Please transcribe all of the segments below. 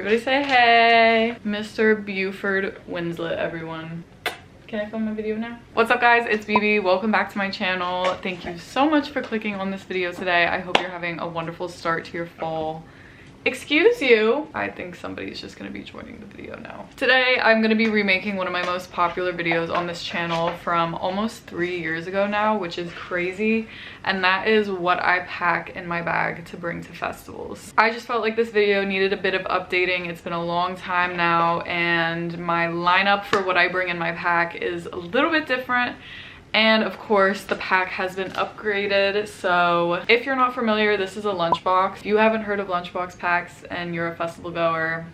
Everybody say hey. Mr. Buford Winslet, everyone. Can I film my video now? What's up guys, it's Bebe. Welcome back to my channel. Thank you so much for clicking on this video today. I hope you're having a wonderful start to your fall. Excuse you. I think somebody's just gonna be joining the video now. Today, I'm gonna be remaking one of my most popular videos on this channel from almost 3 years ago now, which is crazy. And that is what I pack in my bag to bring to festivals. I just felt like this video needed a bit of updating. It's been a long time now, and my lineup for what I bring in my pack is a little bit different. And of course, the pack has been upgraded. So if you're not familiar, this is a lunchbox. If you haven't heard of lunchbox packs and you're a festival goer,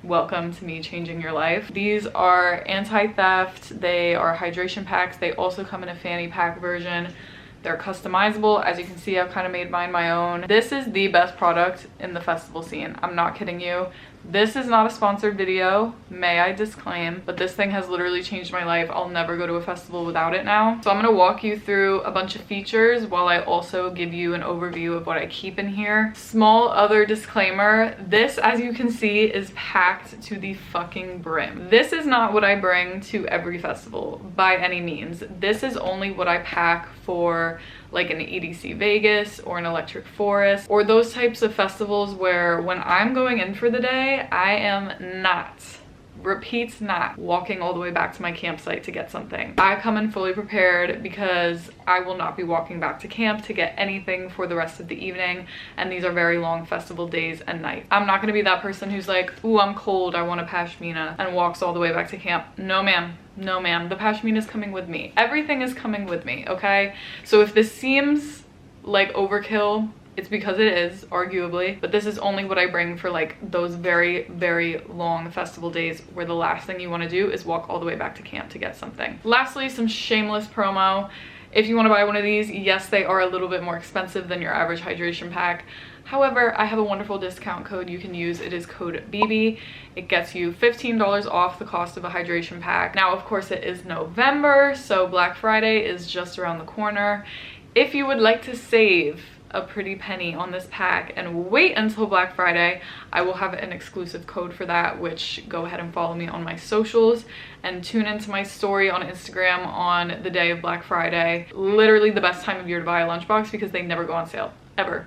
welcome to me changing your life. These are anti-theft. They are hydration packs. They also come in a fanny pack version. They're customizable. As you can see, I've kind of made mine my own. This is the best product in the festival scene. I'm not kidding you. This is not a sponsored video, may I disclaim, but this thing has literally changed my life. I'll never go to a festival without it now. So I'm gonna walk you through a bunch of features while I also give you an overview of what I keep in here. Small other disclaimer, this, as you can see, is packed to the fucking brim. This is not what I bring to every festival by any means. This is only what I pack for like an EDC Vegas or an Electric Forest or those types of festivals where when I'm going in for the day, I am not, repeats not, walking all the way back to my campsite to get something. I come in fully prepared because I will not be walking back to camp to get anything for the rest of the evening, and these are very long festival days and nights. I'm not gonna be that person who's like, ooh, I'm cold, I want a pashmina, and walks all the way back to camp. No ma'am. No ma'am, the pashmina is coming with me. Everything is coming with me, okay? So if this seems like overkill, it's because it is, arguably, but this is only what I bring for like those very, very long festival days where the last thing you want to do is walk all the way back to camp to get something. Lastly, some shameless promo. If you want to buy one of these, yes, they are a little bit more expensive than your average hydration pack. However, I have a wonderful discount code you can use. It is code BEBE. It gets you $15 off the cost of a hydration pack. Now, of course, it is November, so Black Friday is just around the corner. If you would like to save a pretty penny on this pack and wait until Black Friday, I will have an exclusive code for that, which go ahead and follow me on my socials and tune into my story on Instagram on the day of Black Friday. Literally the best time of year to buy a lunchbox because they never go on sale, ever.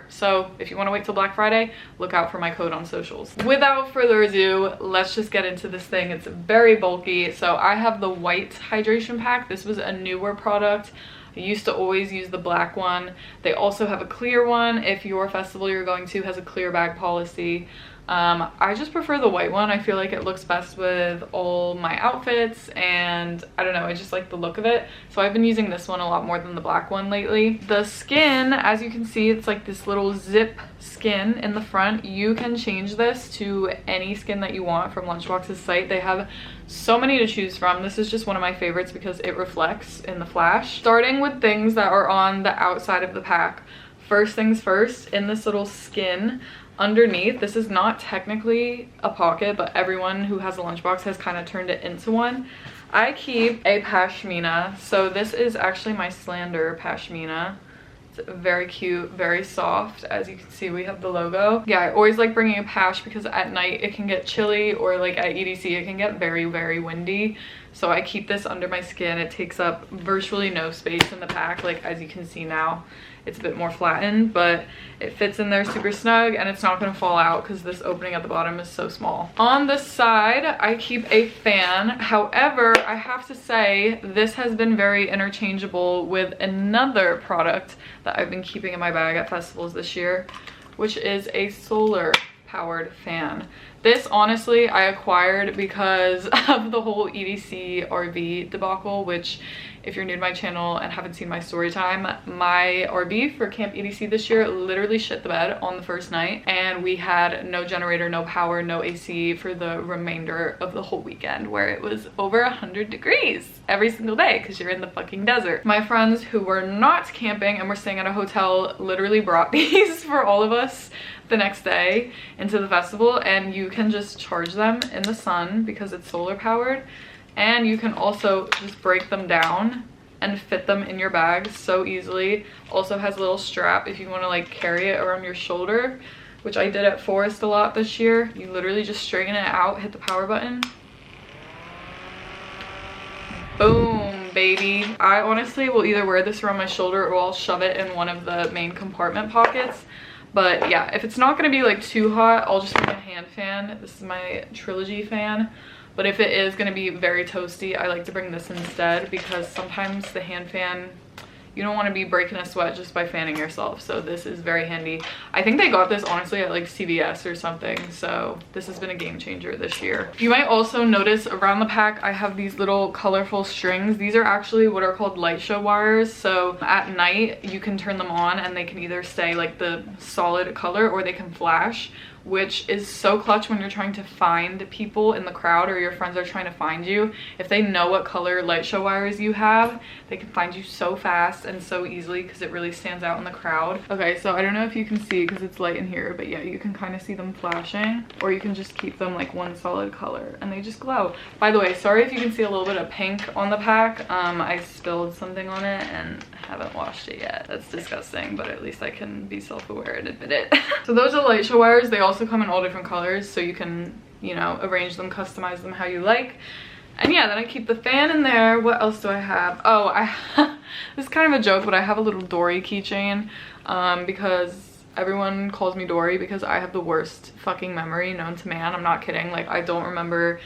So if you want to wait till Black Friday, look out for my code on socials. Without further ado, let's just get into this thing. It's very bulky. So I have the white hydration pack. This was a newer product. I used to always use the black one. They also have a clear one if your festival you're going to has a clear bag policy. I just prefer the white one. I feel like it looks best with all my outfits, and I don't know, I just like the look of it. So I've been using this one a lot more than the black one lately. The skin, as you can see, it's like this little zip skin in the front. You can change this to any skin that you want from Lunchbox's site. They have so many to choose from. This is just one of my favorites because it reflects in the flash. Starting with things that are on the outside of the pack. First things first, in this little skin underneath, this is not technically a pocket, but everyone who has a lunchbox has kind of turned it into one. I keep a pashmina. So this is actually my slander pashmina. It's very cute, very soft. As you can see, we have the logo. Yeah, I always like bringing a pash because at night it can get chilly, or like at EDC it can get very, very windy. So I keep this under my skin. It takes up virtually no space in the pack. Like, as you can see now, it's a bit more flattened, but it fits in there super snug, and it's not going to fall out because this opening at the bottom is so small. On the side, I keep a fan. However, I have to say this has been very interchangeable with another product that I've been keeping in my bag at festivals this year, which is a solar powered fan. This, honestly, I acquired because of the whole EDC RV debacle, which, if you're new to my channel and haven't seen my story time, my RV for Camp EDC this year literally shit the bed on the first night, and we had no generator, no power, no AC for the remainder of the whole weekend, where it was over 100 degrees every single day because you're in the fucking desert. My friends who were not camping and were staying at a hotel literally brought these for all of us the next day into the festival, and you can just charge them in the sun because it's solar powered, and you can also just break them down and fit them in your bag so easily. Also has a little strap if you want to like carry it around your shoulder, which I did at Forest a lot this year. You literally just straighten it out, hit the power button. Boom, baby. I honestly will either wear this around my shoulder or I'll shove it in one of the main compartment pockets. But yeah, if it's not gonna be like too hot, I'll just bring a hand fan. This is my Trilogy fan. But if it is gonna be very toasty, I like to bring this instead, because sometimes the hand fan, you don't want to be breaking a sweat just by fanning yourself. So this is very handy. I think they got this honestly at like CVS or something. So this has been a game changer this year. You might also notice around the pack, I have these little colorful strings. These are actually what are called light show wires. So at night you can turn them on and they can either stay like the solid color or they can flash, which is so clutch when you're trying to find people in the crowd or your friends are trying to find you. If they know what color light show wires you have, they can find you so fast and so easily because it really stands out in the crowd. Okay, so I don't know if you can see because it's light in here, but yeah, you can kind of see them flashing, or you can just keep them like one solid color and they just glow. By the way, sorry if you can see a little bit of pink on the pack. I spilled something on it and haven't washed it yet. That's disgusting, but at least I can be self-aware and admit it. So those are light show wires. They also come in all different colors, so you can, you know, arrange them, customize them how you like. And yeah, then I keep the fan in there. What else do I have? Oh, this is kind of a joke, but I have a little Dory keychain because everyone calls me Dory because I have the worst fucking memory known to man. I'm not kidding. Like, I don't remember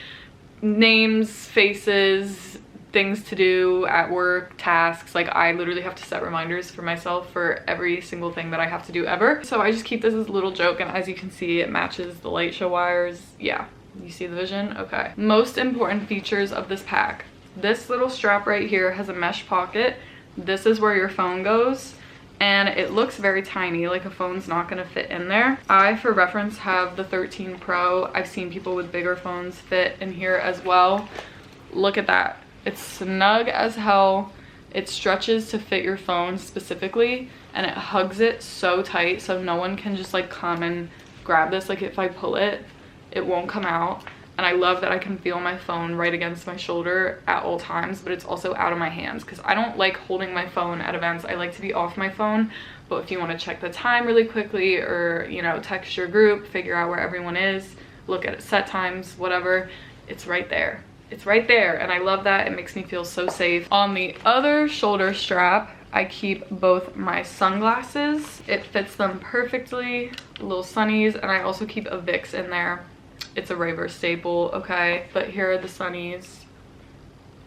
names, faces, things to do at work, tasks. Like, I literally have to set reminders for myself for every single thing that I have to do ever. So I just keep this as a little joke, and as you can see, it matches the light show wires. Yeah, you see the vision? Okay. Most important features of this pack. This little strap right here has a mesh pocket. This is where your phone goes, and it looks very tiny, like a phone's not gonna fit in there. I, for reference, have the 13 Pro. I've seen people with bigger phones fit in here as well. Look at that. It's snug as hell. It stretches to fit your phone specifically, and it hugs it so tight so no one can just like come and grab this. Like, if I pull it, it won't come out. And I love that I can feel my phone right against my shoulder at all times, but it's also out of my hands because I don't like holding my phone at events. I like to be off my phone. But if you want to check the time really quickly, or, you know, text your group, figure out where everyone is, look at set times, whatever, it's right there. It's right there, and I love that. It makes me feel so safe. On the other shoulder strap, I keep both my sunglasses. It fits them perfectly, little sunnies, and I also keep a Vicks in there. It's a raver staple, okay? But here are the sunnies.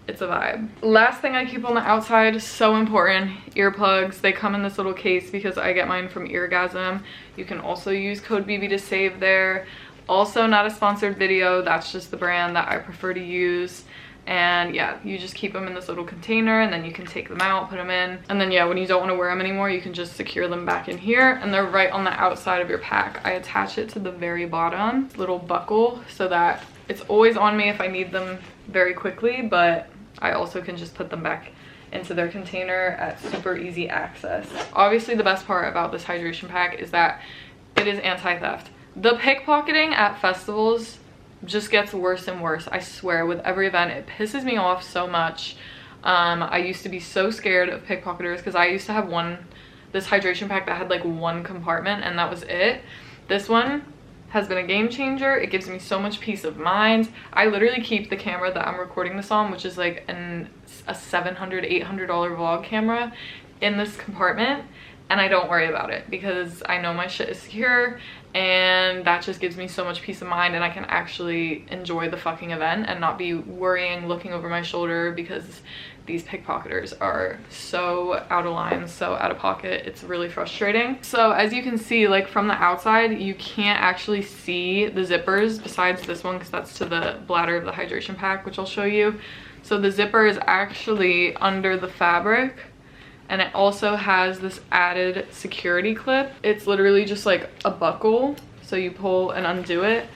It's a vibe. Last thing I keep on the outside, so important, earplugs. They come in this little case because I get mine from Eargasm. You can also use code BB to save there. Also, not a sponsored video, that's just the brand that I prefer to use. And yeah, you just keep them in this little container, and then you can take them out, put them in, and then yeah, when you don't want to wear them anymore, you can just secure them back in here, and they're right on the outside of your pack. I attach it to the very bottom, little buckle, so that it's always on me if I need them very quickly, but I also can just put them back into their container at super easy access. Obviously, the best part about this hydration pack is that it is anti-theft. The pickpocketing at festivals just gets worse and worse. I swear, with every event, it pisses me off so much. I used to be so scared of pickpocketers because I used to have this hydration pack that had like one compartment and that was it. This one has been a game changer. It gives me so much peace of mind. I literally keep the camera that I'm recording this on, which is like a $700, $800 vlog camera, in this compartment, and I don't worry about it because I know my shit is secure, and that just gives me so much peace of mind, and I can actually enjoy the fucking event and not be worrying, looking over my shoulder, because these pickpocketers are so out of line, so out of pocket. It's really frustrating. So as you can see, like from the outside, you can't actually see the zippers besides this one because that's to the bladder of the hydration pack, which I'll show you. So the zipper is actually under the fabric, and it also has this added security clip. It's literally just like a buckle, so you pull and undo it.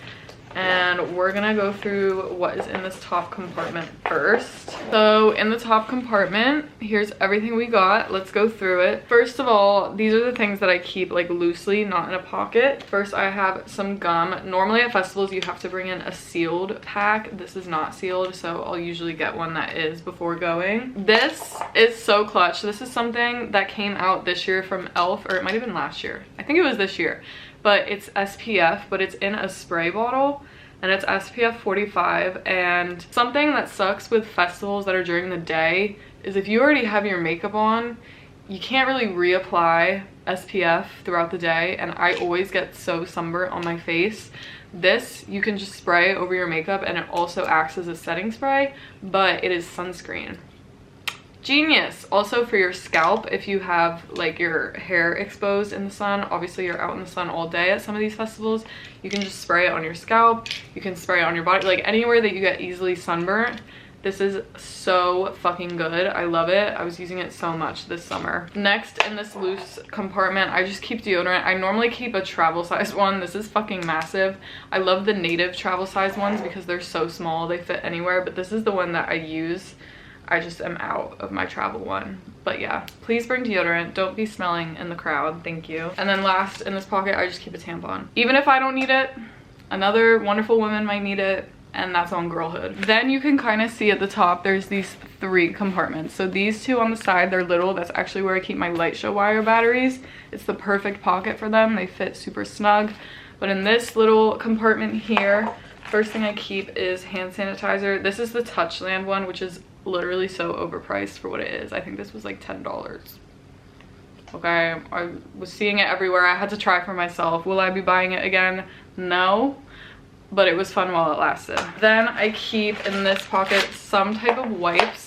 And we're gonna go through what is in this top compartment first. So in the top compartment, here's everything we got. Let's go through it. First of all, these are the things that I keep like loosely, not in a pocket. First, I have some gum. Normally at festivals, you have to bring in a sealed pack. This is not sealed, so I'll usually get one that is before going. This is so clutch. This is something that came out this year from Elf, or it might have been last year. I think it was this year. but it's SPF, but it's in a spray bottle. And it's SPF 45. And something that sucks with festivals that are during the day is if you already have your makeup on, you can't really reapply SPF throughout the day. And I always get so sunburnt on my face. This, you can just spray over your makeup and it also acts as a setting spray, but it is sunscreen. Genius. Also for your scalp, if you have like your hair exposed in the sun, obviously you're out in the sun all day at some of these festivals, you can just spray it on your scalp, you can spray it on your body, like anywhere that you get easily sunburnt. This is so fucking good. I love it. I was using it so much this summer. Next, in this loose compartment, I just keep deodorant. I normally keep a travel size one. This is fucking massive. I love the native travel size ones because they're so small, they fit anywhere, but this is the one that I use. I just am out of my travel one. But yeah, please bring deodorant. Don't be smelling in the crowd. Thank you. And then last, in this pocket, I just keep a tampon. Even if I don't need it, another wonderful woman might need it, and that's on girlhood. Then you can kind of see at the top, there's these 3 compartments. So these 2 on the side, they're little. That's actually where I keep my light show wire batteries. It's the perfect pocket for them. They fit super snug. But in this little compartment here, first thing I keep is hand sanitizer. This is the Touchland one, which is literally so overpriced for what it is. I think this was like $10. Okay, I was seeing it everywhere. I had to try for myself. Will I be buying it again? No, but it was fun while it lasted. Then I keep in this pocket some type of wipes.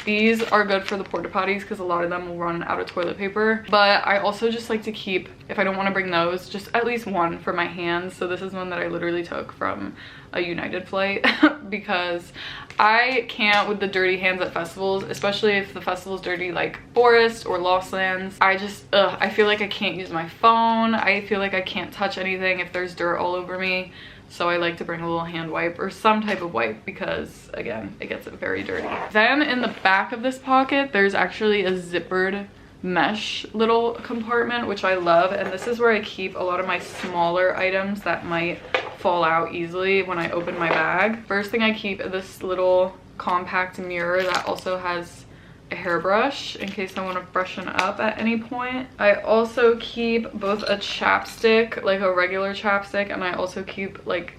These are good for the porta potties because a lot of them will run out of toilet paper, but I also just like to keep, if I don't want to bring those, just at least one for my hands. So this is one that I literally took from a United flight because I can't with the dirty hands at festivals, especially if the festival's dirty, like Forest or Lost Lands. I just, I feel like I can't use my phone. I feel like I can't touch anything if there's dirt all over me. So I like to bring a little hand wipe or some type of wipe because, again, it gets very dirty. Then in the back of this pocket, there's actually a zippered mesh little compartment, which I love. And this is where I keep a lot of my smaller items that might fall out easily when I open my bag. First thing I keep is this little compact mirror that also has a hairbrush in case I want to freshen up at any point. I also keep both a chapstick, like a regular chapstick, and I also keep like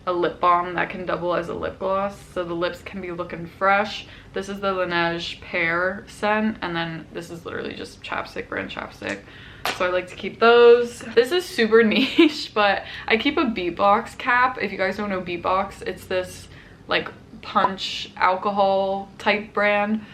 a lip balm that can double as a lip gloss so the lips can be looking fresh. This is the Laneige Pear scent, and then this is literally just chapstick, brand chapstick. So I like to keep those. This is super niche, but I keep a beatbox cap. If you guys don't know beatbox, it's this like punch alcohol type brand,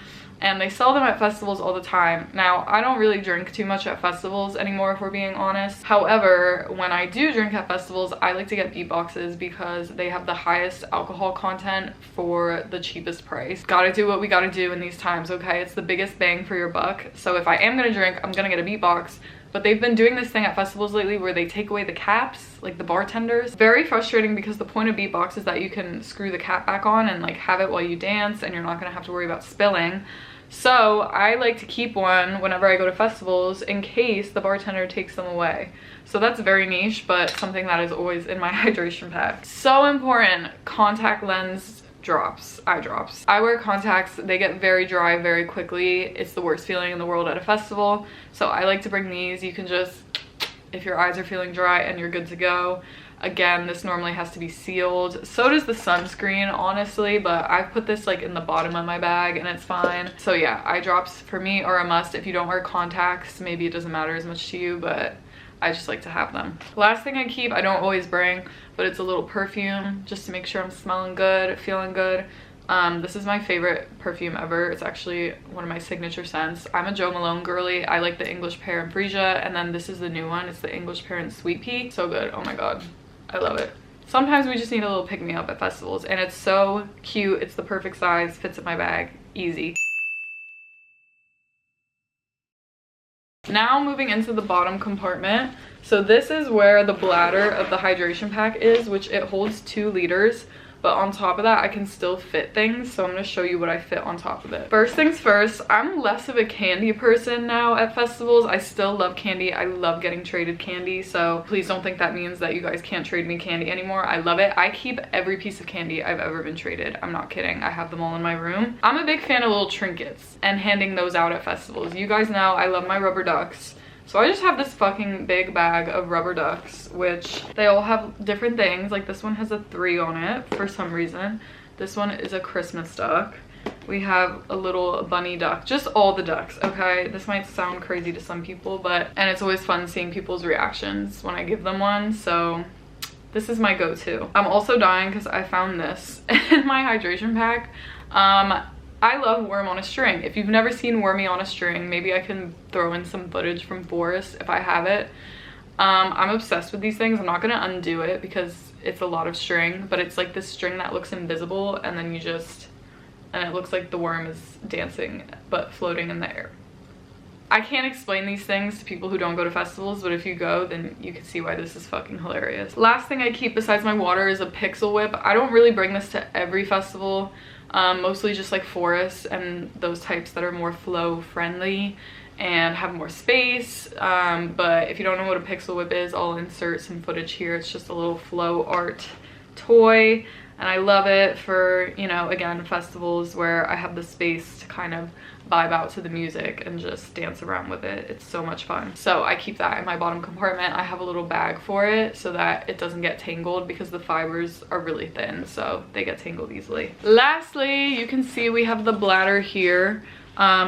and they sell them at festivals all the time. Now, I don't really drink too much at festivals anymore, if we're being honest. However, when I do drink at festivals, I like to get beatboxes because they have the highest alcohol content for the cheapest price. Gotta do what we gotta do in these times, okay? It's the biggest bang for your buck. So if I am gonna drink, I'm gonna get a beatbox. But they've been doing this thing at festivals lately where they take away the caps, like the bartenders. Very frustrating because the point of beatbox is that you can screw the cap back on and like have it while you dance and you're not gonna have to worry about spilling. So I like to keep one whenever I go to festivals in case the bartender takes them away. So that's very niche, but something that is always in my hydration pack. So important, contact lens drops, eye drops. I wear contacts, they get very dry very quickly. It's the worst feeling in the world at a festival. So I like to bring these. You can just, if your eyes are feeling dry and you're good to go. Again, this normally has to be sealed. So does the sunscreen, honestly, but I've put this like in the bottom of my bag and it's fine. So yeah, eye drops for me are a must. If you don't wear contacts, maybe it doesn't matter as much to you, but I just like to have them. Last thing I keep, I don't always bring, but it's a little perfume just to make sure I'm smelling good, feeling good. This is my favorite perfume ever. It's actually one of my signature scents. I'm a Jo Malone girly. I like the English Pear and Freesia, and then this is the new one. It's the English Pear and Sweet Pea. So good. Oh my god. I love it. Sometimes we just need a little pick-me-up at festivals, and it's so cute. It's the perfect size, fits in my bag, easy. Now moving into the bottom compartment. So this is where the bladder of the hydration pack is, which it holds 2 liters. But on top of that, I can still fit things. So I'm going to show you what I fit on top of it. First things first, I'm less of a candy person now at festivals. I still love candy. I love getting traded candy. So please don't think that means that you guys can't trade me candy anymore. I love it. I keep every piece of candy I've ever been traded. I'm not kidding. I have them all in my room. I'm a big fan of little trinkets and handing those out at festivals. You guys know I love my rubber ducks. So I just have this fucking big bag of rubber ducks, which they all have different things. Like this one has a 3 on it for some reason. This one is a Christmas duck. We have a little bunny duck, just all the ducks, okay? This might sound crazy to some people, and it's always fun seeing people's reactions when I give them one, so this is my go-to. I'm also dying because I found this in my hydration pack. I love worm on a string. If you've never seen wormy on a string, maybe I can throw in some footage from Forest if I have it. I'm obsessed with these things. I'm not gonna undo it because it's a lot of string, but it's like this string that looks invisible, and then you just, and it looks like the worm is dancing but floating in the air. I can't explain these things to people who don't go to festivals, but if you go, then you can see why this is fucking hilarious. Last thing I keep besides my water is a pixel whip. I don't really bring this to every festival, mostly just like Forest and those types that are more flow friendly and have more space. But if you don't know what a pixel whip is, I'll insert some footage here. It's just a little flow art toy. And I love it for, you know, again, festivals where I have the space to kind of vibe out to the music and just dance around with it. It's so much fun. So I keep that in my bottom compartment. I have a little bag for it so that it doesn't get tangled because the fibers are really thin, so they get tangled easily. Lastly, you can see we have the bladder here.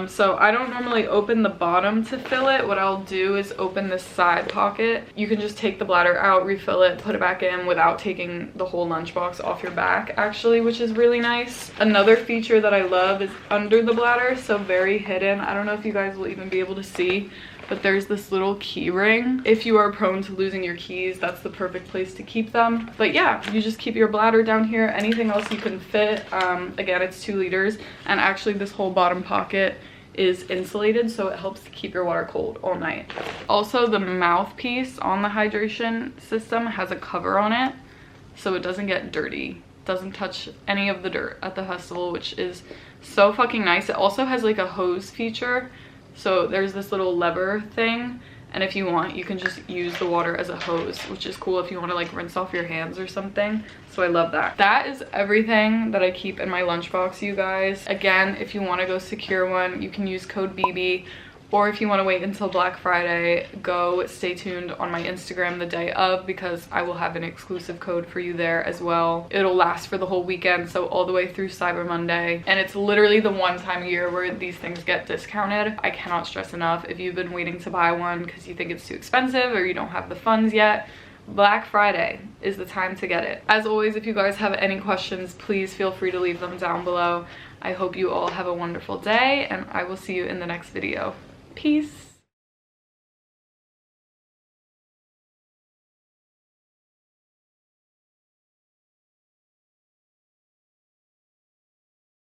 So I don't normally open the bottom to fill it. What I'll do is open this side pocket. You can just take the bladder out, refill it, put it back in without taking the whole lunchbox off your back, actually, which is really nice. Another feature that I love is under the bladder, so very hidden. I don't know if you guys will even be able to see, but there's this little key ring. If you are prone to losing your keys, that's the perfect place to keep them. But yeah, you just keep your bladder down here. Anything else you can fit. Again, it's 2 liters, and actually this whole bottom pocket is insulated, so it helps to keep your water cold all night. Also, the mouthpiece on the hydration system has a cover on it, so it doesn't get dirty. Doesn't touch any of the dirt at the festival, which is so fucking nice. It also has like a hose feature. So there's this little lever thing, and if you want, you can just use the water as a hose, which is cool if you want to like rinse off your hands or something. So I love that. That is everything that I keep in my lunchbox, you guys. Again, if you want to go secure one, you can use code Bebe. Or if you want to wait until Black Friday, go stay tuned on my Instagram the day of, because I will have an exclusive code for you there as well. It'll last for the whole weekend, so all the way through Cyber Monday. And it's literally the one time a year where these things get discounted. I cannot stress enough, if you've been waiting to buy one because you think it's too expensive or you don't have the funds yet, Black Friday is the time to get it. As always, if you guys have any questions, please feel free to leave them down below. I hope you all have a wonderful day, and I will see you in the next video. Peace.